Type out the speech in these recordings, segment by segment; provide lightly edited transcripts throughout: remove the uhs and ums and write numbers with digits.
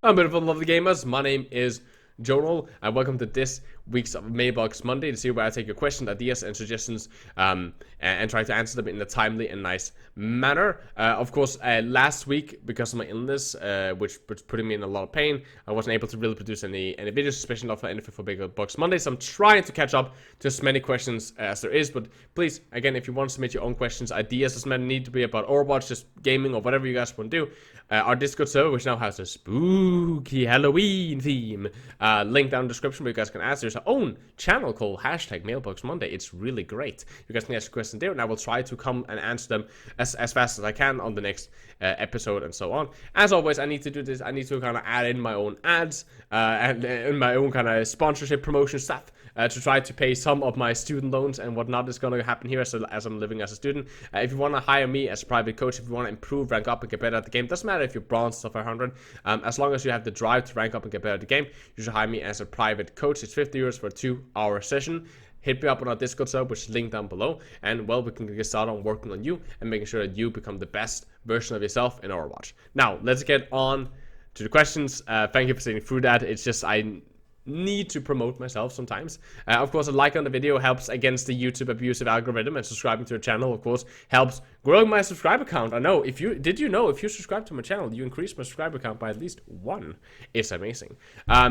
I'm beautiful lovely gamers. My name is Jonal, and welcome to this week's Mailbox Monday to see where I take your questions, ideas, and suggestions, and try to answer them in a timely and nice manner. Of course, last week, because of my illness, which was putting me in a lot of pain, I wasn't able to really produce any videos, especially not for anything for Big Box Monday. So I'm trying to catch up to as many questions as there is. But please, again, if you want to submit your own questions, ideas, doesn't need to be about Overwatch, just gaming or whatever you guys want to do. Our Discord server, which now has a spooky Halloween theme, link down in the description where you guys can ask. There's our own channel called #MailboxMonday. It's really great. You guys can ask questions there, and I will try to come and answer them as fast as I can on the next episode and so on. As always, I need to do this. I need to kind of add in my own ads and my own kind of sponsorship promotion stuff. To try to pay some of my student loans and whatnot is going to happen here as I'm living as a student. If you want to hire me as a private coach, if you want to improve, rank up, and get better at the game, doesn't matter if you're bronze or 500. As long as you have the drive to rank up and get better at the game, you should hire me as a private coach. It's 50 euros for a 2-hour session. Hit me up on our Discord server, which is linked down below, and well, we can get started on working on you and making sure that you become the best version of yourself in Overwatch. Now, let's get on to the questions. Thank you for sitting through that. It's just I need to promote myself sometimes. Of course, a like on the video helps against the YouTube abusive algorithm, and subscribing to the channel, of course, helps growing my subscriber count. I know, if you subscribe to my channel, you increase my subscriber count by at least 1. It's amazing.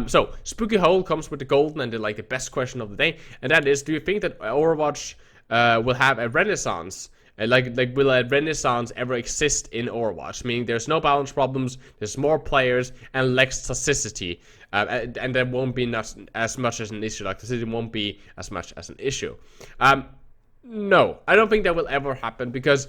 So Spooky Hole comes with the golden and the best question of the day, and that is, do you think that Overwatch will have a renaissance? Will a renaissance ever exist in Overwatch? Meaning there's no balance problems, there's more players, and less toxicity. And there won't be as much as an issue. Like, toxicity won't be as much as an issue. No, I don't think that will ever happen because...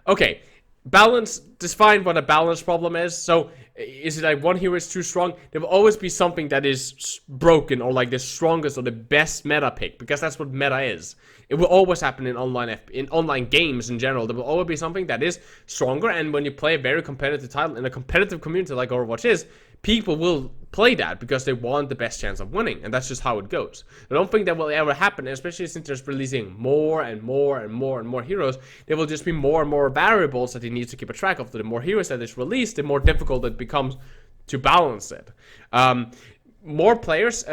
Okay, balance, define what a balance problem is. So, is it like one hero is too strong? There will always be something that is broken, or like the strongest or the best meta pick, because that's what meta is. It will always happen in online games in general. There will always be something that is stronger, and when you play a very competitive title in a competitive community like Overwatch is, people will play that because they want the best chance of winning, and that's just how it goes. I don't think that will ever happen, especially since there's releasing more and more and more and more heroes. There will just be more and more variables that you need to keep a track of. The more heroes that is released, the more difficult it becomes to balance it. More players...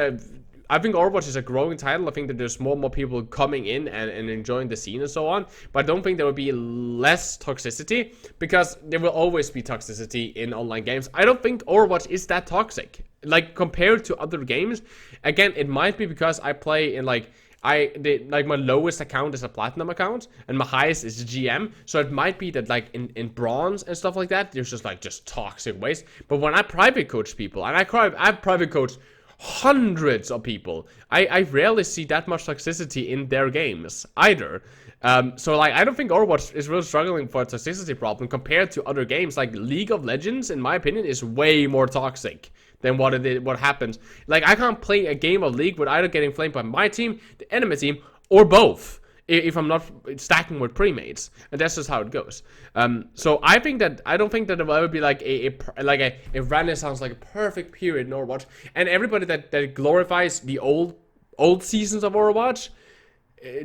I think Overwatch is a growing title. I think that there's more and more people coming in and enjoying the scene and so on. But I don't think there will be less toxicity, because there will always be toxicity in online games. I don't think Overwatch is that toxic. Like, compared to other games, again, it might be because I play in my lowest account is a platinum account, and my highest is GM. So it might be that in bronze and stuff like that, there's just toxic waste. But when I private coach people, and I've private coached hundreds of people, I rarely see that much toxicity in their games either. So I don't think Overwatch is really struggling for a toxicity problem compared to other games. Like League of Legends, in my opinion, is way more toxic than what happens. Like, I can't play a game of League with either getting flamed by my team, the enemy team, or both, if I'm not stacking with premates, and that's just how it goes. So I don't think that there will ever be like a renaissance, like a perfect period in Overwatch. And everybody that glorifies the old seasons of Overwatch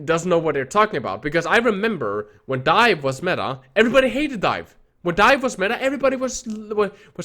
doesn't know what they're talking about, because I remember when Dive was meta, everybody hated Dive. When Dive was meta, everybody was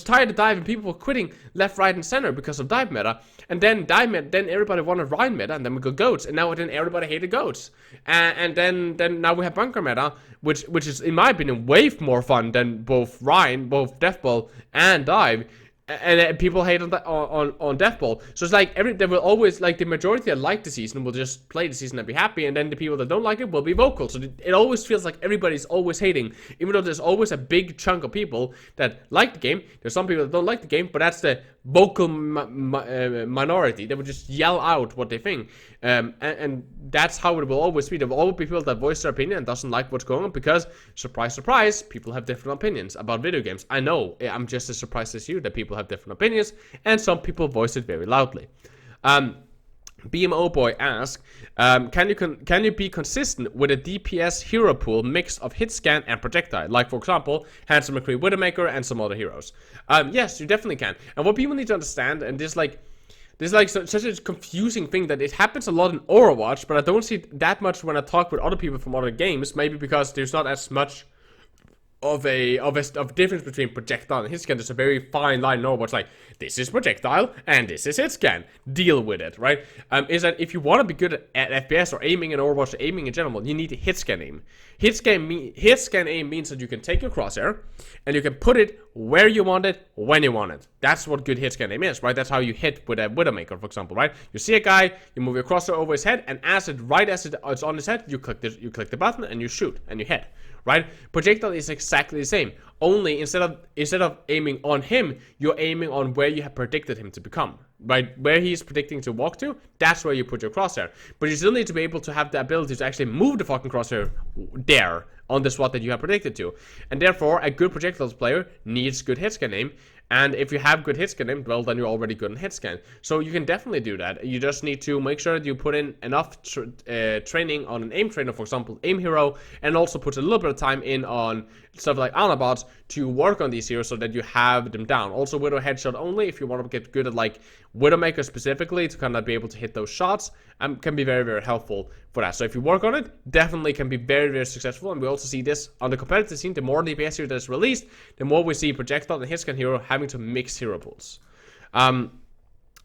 tired of Dive, and people were quitting left, right, and center because of Dive meta. And then Dive meta, then everybody wanted Ryan meta, and then we got Goats, and now then everybody hated Goats. And then now we have Bunker meta, which is, in my opinion, way more fun than both Deathball and Dive. And people hate on Deathball. So it's like there will always, like, the majority that like the season will just play the season and be happy, and then the people that don't like it will be vocal. So it always feels like everybody's always hating, even though there's always a big chunk of people that like the game. There's some people that don't like the game, but that's the vocal minority. They will just yell out what they think, and that's how it will always be. There will always be people that voice their opinion and doesn't like what's going on, because, surprise, surprise, people have different opinions about video games. I know, I'm just as surprised as you that people have different opinions, and some people voice it very loudly. BMO Boy asks, can you be consistent with a DPS hero pool mix of hit scan and projectile? Like, for example, Handsome McCree Widowmaker and some other heroes. Yes, you definitely can. And what people need to understand, and this such a confusing thing, that it happens a lot in Overwatch, but I don't see that much when I talk with other people from other games. Maybe because there's not as much of difference between projectile and hit scan. There's a very fine line in Overwatch, like this is projectile and this is hit scan. Deal with it, right? Is that if you want to be good at FPS or aiming in Overwatch, or aiming in general, you need to hit scan aim. Hit scan aim means that you can take your crosshair and you can put it where you want it, when you want it. That's what good hit scan aim is, right? That's how you hit with a Widowmaker, for example, right? You see a guy, you move your crosshair over his head, and as it's on his head, you click the button and you shoot and you hit. Right? Projectile is exactly the same. Only instead of aiming on him, you're aiming on where you have predicted him to become. Right? Where he's predicting to walk to, that's where you put your crosshair. But you still need to be able to have the ability to actually move the fucking crosshair there on the spot that you have predicted to. And therefore, a good projectiles player needs good hit scan aim. And if you have good hit scan aim, well, then you're already good in hit scan. So you can definitely do that. You just need to make sure that you put in enough training on an aim trainer, for example, aim hero, and also put a little bit of time in on stuff like Anabots to work on these heroes so that you have them down. Also, Widow headshot only, if you want to get good at like Widowmaker specifically to kind of be able to hit those shots, can be very, very helpful for that. So if you work on it, definitely can be very, very successful. And we also see this on the competitive scene. The more DPS hero that's released, the more we see projectile and hit scan hero having to mix hero pools.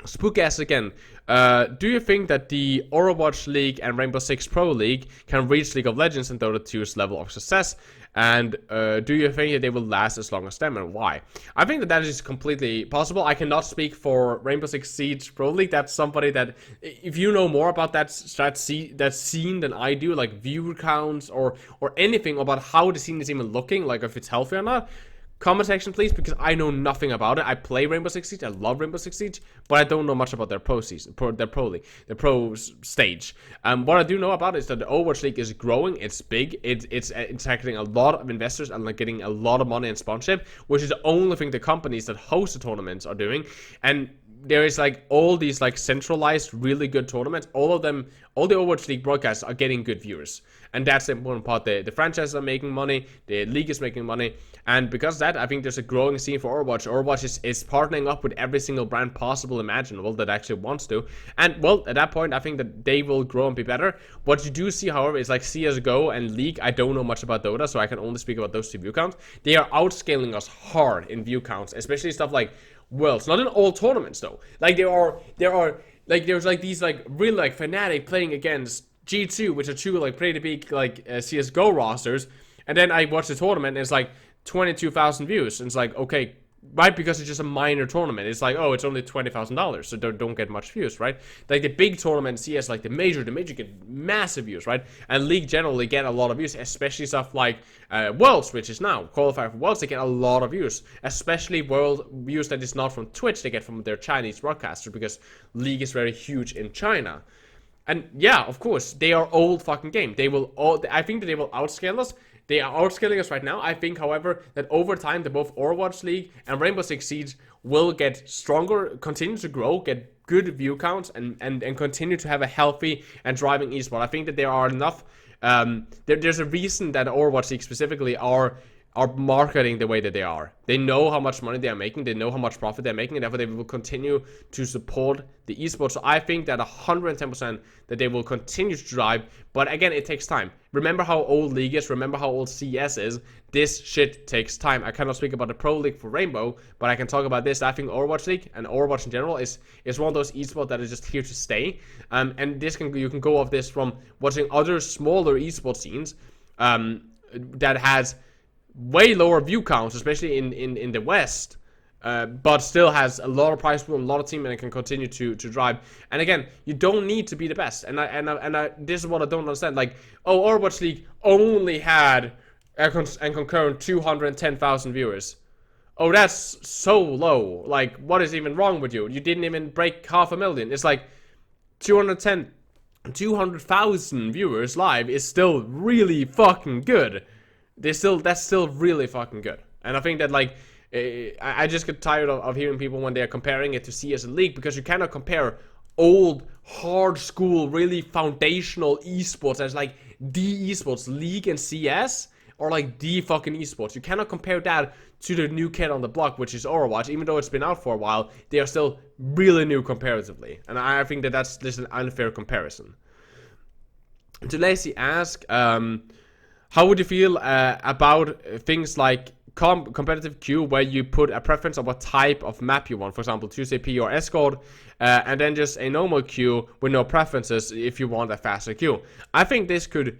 Spook asks again, do you think that the Overwatch League and Rainbow Six Pro League can reach League of Legends and Dota 2's level of success? And do you think that they will last as long as them, and why? I think that is completely possible. I cannot speak for Rainbow Six Siege Pro League. That's somebody that, if you know more about that scene than I do, like viewer counts or anything about how the scene is even looking, like if it's healthy or not, comment section, please, because I know nothing about it. I play Rainbow Six Siege, I love Rainbow Six Siege, but I don't know much about their pro season, their pro league, their pro stage. What I do know about it is that the Overwatch League is growing, it's big, it's attracting a lot of investors and like getting a lot of money and sponsorship, which is the only thing the companies that host the tournaments are doing. And there is like all these like centralized, really good tournaments. All the Overwatch League broadcasts are getting good viewers. And that's the important part. The franchises are making money, the league is making money. And because of that, I think there's a growing scene for Overwatch. Overwatch is partnering up with every single brand possible imaginable that actually wants to. And well, at that point, I think that they will grow and be better. What you do see, however, is like CSGO and League. I don't know much about Dota, so I can only speak about those two view counts. They are outscaling us hard in view counts, especially stuff like Worlds. Not in all tournaments though. Like there are like there's like these like really like Fnatic playing against G2, which are two like pretty big like CSGO rosters, and then I watch the tournament and it's like 22,000 views, and it's like, okay, right, because it's just a minor tournament. It's like, oh, it's only $20,000, so don't get much views, right? Like the big tournament, CS, like the major get massive views, right? And League generally get a lot of views, especially stuff like Worlds, which is now qualified for Worlds. They get a lot of views, especially World views that is not from Twitch. They get from their Chinese broadcaster, because League is very huge in China. And yeah, of course, they are old fucking game. I think that they will outscale us. They are outscaling us right now. I think, however, that over time, the both Overwatch League and Rainbow Six Siege will get stronger, continue to grow, get good view counts, and continue to have a healthy and driving esport. I think that there are enough. There's a reason that Overwatch League specifically are marketing the way that they are. They know how much money they are making. They know how much profit they're making, and therefore they will continue to support the esports. So I think that 110% that they will continue to drive. But again, it takes time. Remember how old League is. Remember how old CS is. This shit takes time. I cannot speak about the Pro League for Rainbow, but I can talk about this. I think Overwatch League and Overwatch in general is one of those esports that is just here to stay. And you can go off this from watching other smaller esports scenes that has way lower view counts, especially in the West, but still has a lot of prize pool, a lot of team, and it can continue to drive. And again, you don't need to be the best. And this is what I don't understand. Like, oh, Overwatch League only had and concurrent 210,000 viewers. Oh, that's so low. Like, what is even wrong with you? You didn't even break 500,000. It's like 200,000 viewers live is still really fucking good. That's still really fucking good. And I think that, like, I just get tired of hearing people when they're comparing it to CS and League, because you cannot compare old, hard school, really foundational esports as like the esports, League and CS, or like the fucking esports. You cannot compare that to the new kid on the block, which is Overwatch. Even though it's been out for a while, they are still really new comparatively. And I think that that's just an unfair comparison. To Lacey ask, How would you feel about things like competitive queue, where you put a preference of what type of map you want, for example, Tuesday P or escort, and then just a normal queue with no preferences if you want a faster queue? I think this could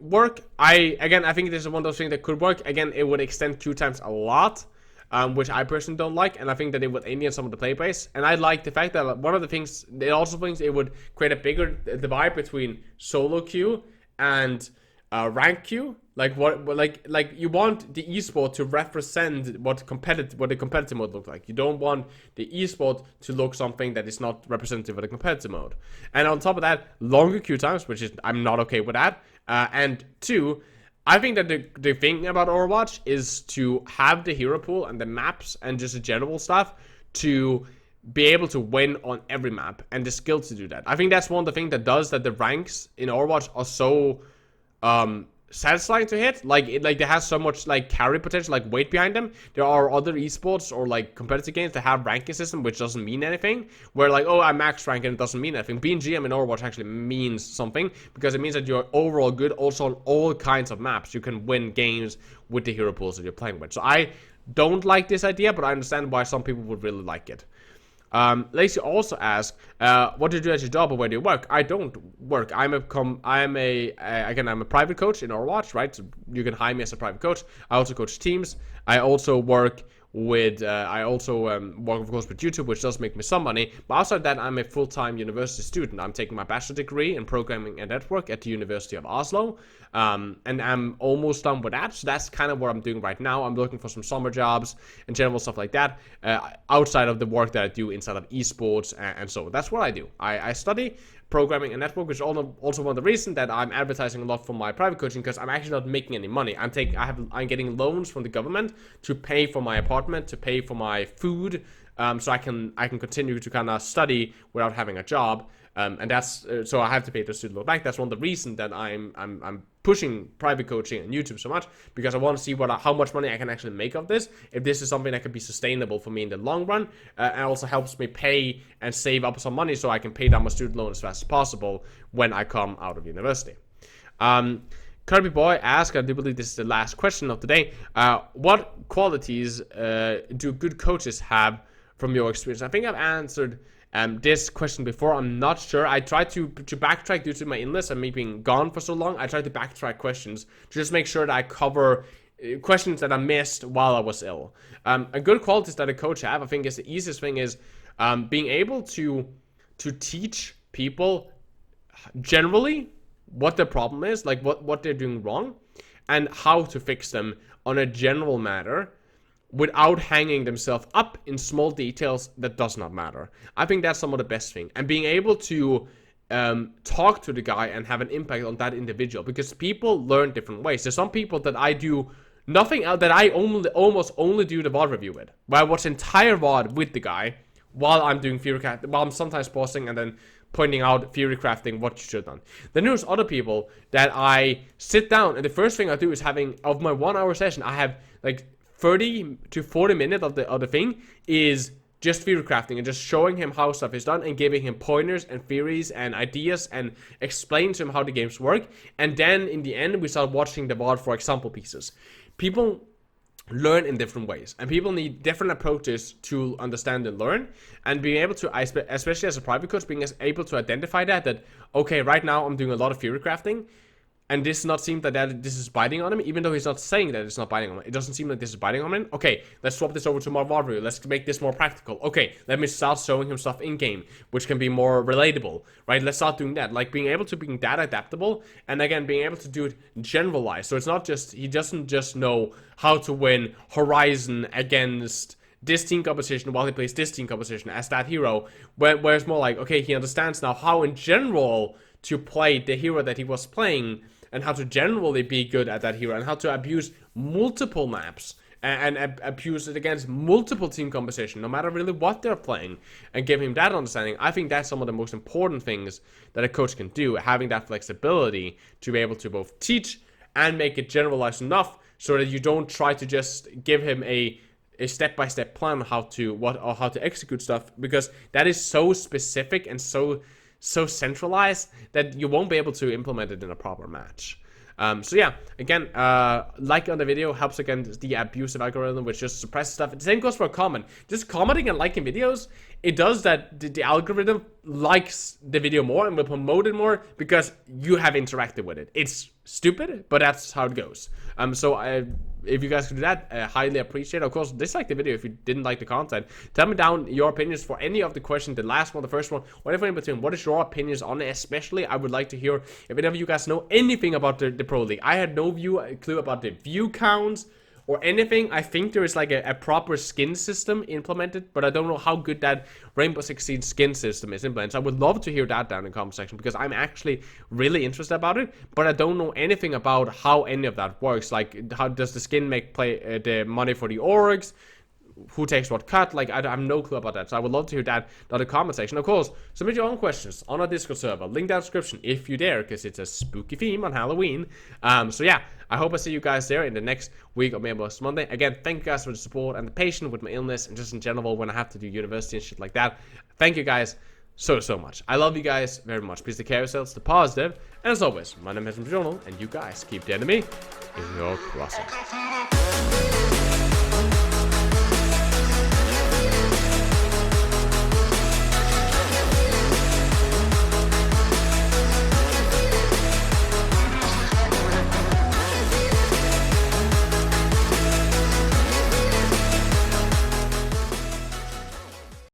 work. I think this is one of those things that could work. Again, it would extend queue times a lot, which I personally don't like, and I think that it would alien some of the play base. And I like the fact that one of the things, it also thinks it would create a bigger divide between solo queue and rank queue. Like you want the esport to represent what the competitive mode looks like. You don't want the esport to look something that is not representative of the competitive mode. And on top of that, longer queue times, which is, I'm not okay with that. And two, I think that the thing about Overwatch is to have the hero pool and the maps and just the general stuff to be able to win on every map and the skill to do that. I think that's one of the things that does that the ranks in Overwatch are so satisfying to hit. Like they have so much like carry potential, like weight behind them. There are other esports or like competitive games that have ranking system which doesn't mean anything, where like, oh, I'm max rank and it doesn't mean anything. Being GM in Overwatch actually means something, because it means that you're overall good also on all kinds of maps. You can win games with the hero pools that you're playing with. So I don't like this idea, but I understand why some people would really like it. Lacey also asked, what do you do as your job, or where do you work? I don't work. I'm a private coach in Overwatch, right? So you can hire me as a private coach. I also coach teams. I also work with, work of course with YouTube, which does make me some money. But outside that, I'm a full-time university student. I'm taking my bachelor degree in programming and network at the University of Oslo. And I'm almost done with that. So that's kind of what I'm doing right now. I'm looking for some summer jobs and general stuff like that, outside of the work that I do inside of esports. And so that's what I do. I study programming and network, which is also one of the reasons that I'm advertising a lot for my private coaching, because I'm actually not making any money. I'm getting loans from the government to pay for my apartment, to pay for my food, so I can continue to kind of study without having a job. And that's so I have to pay the student loan back. That's one of the reasons that I'm pushing private coaching on YouTube so much, because I want to see how much money I can actually make of this, if this is something that can be sustainable for me in the long run, and also helps me pay and save up some money so I can pay down my student loan as fast as possible when I come out of university. Kirby Boy asked, I do believe this is the last question of the day, what qualities do good coaches have from your experience? I think I've answered this question before. I'm not sure. I tried to backtrack due to my illness and me being gone for so long. I tried to backtrack questions to just make sure that I cover questions that I missed while I was ill. A good qualities that a coach have, I think, is the easiest thing is being able to teach people generally what the problem is, like what they're doing wrong, and how to fix them on a general matter, without hanging themselves up in small details that does not matter. I think that's some of the best thing. And being able to talk to the guy and have an impact on that individual, because people learn different ways. There's some people that I do nothing else, that I almost only do the VOD review with, where I watch entire VOD with the guy while I'm doing theory crafting, while I'm sometimes pausing and then pointing out theory crafting what you should have done. Then there's other people that I sit down and the first thing I do is of my 1 hour session, I have like 30 to 40 minutes of the thing is just theory crafting and just showing him how stuff is done and giving him pointers and theories and ideas and explain to him how the games work. And then in the end, we start watching the VOD for example pieces. People learn in different ways, and people need different approaches to understand and learn. And being able to, especially as a private coach, being able to identify that okay, right now I'm doing a lot of theory crafting, and this does not seem that this is biting on him, even though he's not saying that it's not biting on him. It doesn't seem like this is biting on him. Okay, let's swap this over to more VOD review. Let's make this more practical. Okay, let me start showing him stuff in-game, which can be more relatable, right? Let's start doing that. Like being able to be that adaptable, and again, being able to do it generalized. So it's not just, he doesn't just know how to win Horizon against this team composition while he plays this team composition as that hero, where it's more like, okay, he understands now how in general to play the hero that he was playing, and how to generally be good at that hero, and how to abuse multiple maps and abuse it against multiple team composition, no matter really what they're playing, and give him that understanding. I think that's some of the most important things that a coach can do, having that flexibility to be able to both teach and make it generalized enough so that you don't try to just give him a step-by-step plan on how to execute stuff, because that is so specific and so centralized that you won't be able to implement it in a proper match. So yeah, again, like on the video helps against the abusive algorithm, which just suppresses stuff. The same goes for a comment. Just commenting and liking videos, it does that. The algorithm likes the video more and will promote it more because you have interacted with it. It's stupid, but that's how it goes. If you guys could do that, I highly appreciate it. Of course, dislike the video if you didn't like the content. Tell me down your opinions for any of the questions, the last one, the first one, whatever in between. What is your opinions on it? Especially, I would like to hear if any of you guys know anything about the Pro League. I had no clue about the view counts or anything. I think there is like a proper skin system implemented, but I don't know how good that Rainbow Six Siege skin system is implemented. So I would love to hear that down in the comment section because I'm actually really interested about it, but I don't know anything about how any of that works. Like, how does the skin make the money for the orgs? Who takes what cut? Like, I have no clue about that. So I would love to hear that in the comment section. Of course, submit your own questions on our Discord server. Link down in the description if you dare, because it's a spooky theme on Halloween. So yeah, I hope I see you guys there in the next week of Mailbox Monday. Again, thank you guys for the support and the patience with my illness and just in general when I have to do university and shit like that. Thank you guys so much. I love you guys very much. Please take care of yourselves, stay positive, and as always, my name is Jonal, and you guys keep the enemy in your crosshair.